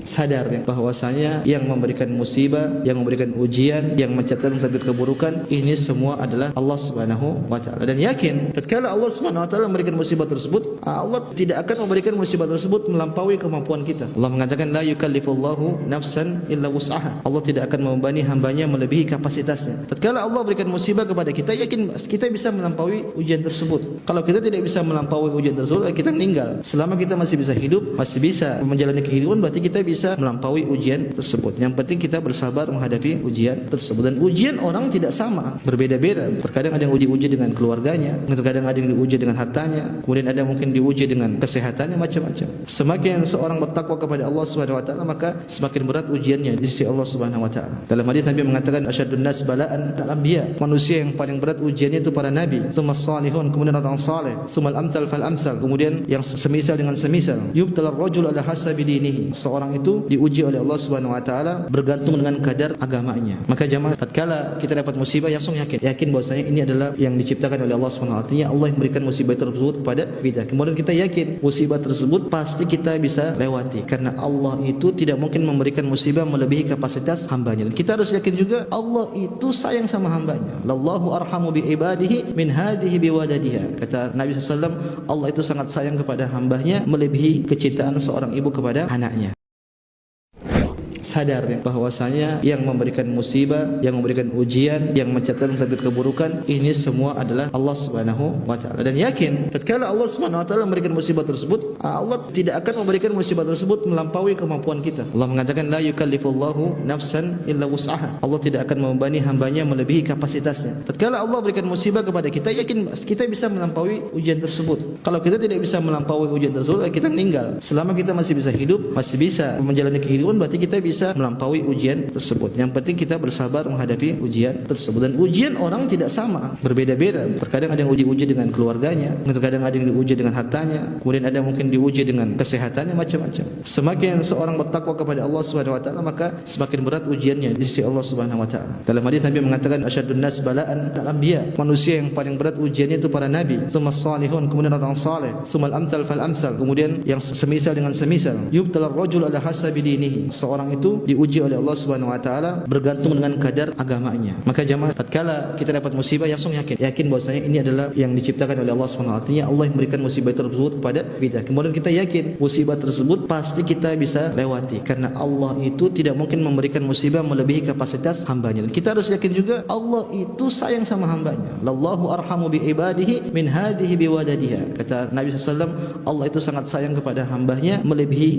sadar bahwasanya yang memberikan musibah, yang memberikan ujian, yang mencatatkan takdir keburukan, ini semua adalah Allah Subhanahu wa taala. Dan yakin tatkala Allah Subhanahu wa taala memberikan musibah tersebut, Allah tidak akan memberikan musibah tersebut melampaui kemampuan kita. Allah mengatakan la yukallifullahu nafsan illa wus'aha. Allah tidak akan membebani hambanya melebihi kapasitasnya. Tatkala Allah berikan musibah kepada kita, yakin kita bisa melampaui ujian tersebut. Kalau kita tidak bisa melampaui ujian tersebut, kita meninggal. Selama kita masih bisa hidup, masih bisa menjalani kehidupan, berarti kita bisa melampaui ujian tersebut. Yang penting kita bersabar menghadapi ujian tersebut. Dan ujian orang tidak sama, berbeda-beda. Terkadang ada yang diuji dengan keluarganya, terkadang ada yang diuji dengan hartanya, kemudian ada mungkin diuji dengan kesehatannya, macam-macam. Semakin seorang bertakwa kepada Allah Subhanahu wa taala, maka semakin berat ujiannya di sisi Allah Subhanahu wa taala. Dalam hadis Nabi mengatakan asyadun nas bala'an al-anbiya. Manusia yang paling berat ujiannya itu para nabi, tsummas salihun, kemudian orang saleh, tsummal amsal fal amsal, kemudian yang semisal dengan semisal. Yubtalar rajul ala hasabi dinihi. Seorang itu diuji oleh Allah Subhanahu wa taala bergantung dengan kadar agamanya. Maka jemaah, tatkala kita dapat musibah, langsung yakin bahwasanya ini adalah yang diciptakan oleh Allah Subhanahu wa taala. Artinya Allah yang memberikan musibah tersebut kepada kita. Kemudian kita yakin musibah tersebut pasti kita bisa lewati, karena Allah itu tidak mungkin memberikan musibah melebihi kapasitas hambanya. Dan kita harus yakin juga Allah itu sayang sama hambanya. Lallahu arhamu bi ibadihi min hadhihi biwadadiha. Kata Nabi SAW, Allah itu sangat sayang kepada hambanya melebihi kecintaan seorang ibu kepada anaknya. Sadar bahwasanya yang memberikan musibah, yang memberikan ujian, yang mencatatkan takdir keburukan, ini semua adalah Allah Subhanahu wa taala. Dan yakin tatkala Allah Subhanahu wa taala memberikan musibah tersebut, Allah tidak akan memberikan musibah tersebut melampaui kemampuan kita. Allah mengatakan la yukallifullahu nafsan illa wus'aha. Allah tidak akan membebani hambanya melebihi kapasitasnya. Tatkala Allah berikan musibah kepada kita, yakin kita bisa melampaui ujian tersebut. Kalau kita tidak bisa melampaui ujian tersebut, kita meninggal. Selama kita masih bisa hidup, masih bisa menjalani kehidupan, berarti kita bisa melampaui ujian tersebut. Yang penting kita bersabar menghadapi ujian tersebut. Dan ujian orang tidak sama, berbeda-beda. Terkadang ada yang diuji dengan keluarganya, terkadang ada yang diuji dengan hartanya, kemudian ada mungkin diuji dengan kesehatannya, macam-macam. Semakin seorang bertakwa kepada Allah Subhanahu wa taala, maka semakin berat ujiannya di sisi Allah Subhanahu wa taala. Dalam hadis Nabi mengatakan asyadun nas bala'an al-anbiya. Manusia yang paling berat ujiannya itu para nabi, tsummas salihun, kemudian orang saleh, tsummal amsal fal amsal, kemudian yang semisal dengan semisal. Yubtalar rajul ala hasabi dinihi. Seorang itu diuji oleh Allah Subhanahu wa taala bergantung dengan kadar agamanya. Maka jemaah, tatkala kita dapat musibah, langsung yakin bahwasanya ini adalah yang diciptakan oleh Allah Subhanahu wa taala. Artinya Allah yang memberikan musibah tersebut kepada kita. Kemudian kita yakin musibah tersebut pasti kita bisa lewati, karena Allah itu tidak mungkin memberikan musibah melebihi kapasitas hambanya. Dan kita harus yakin juga Allah itu sayang sama hambanya. Lallahu arhamu bi ibadihi min hadhihi biwadadiha. Kata Nabi SAW, Allah itu sangat sayang kepada hambanya melebihi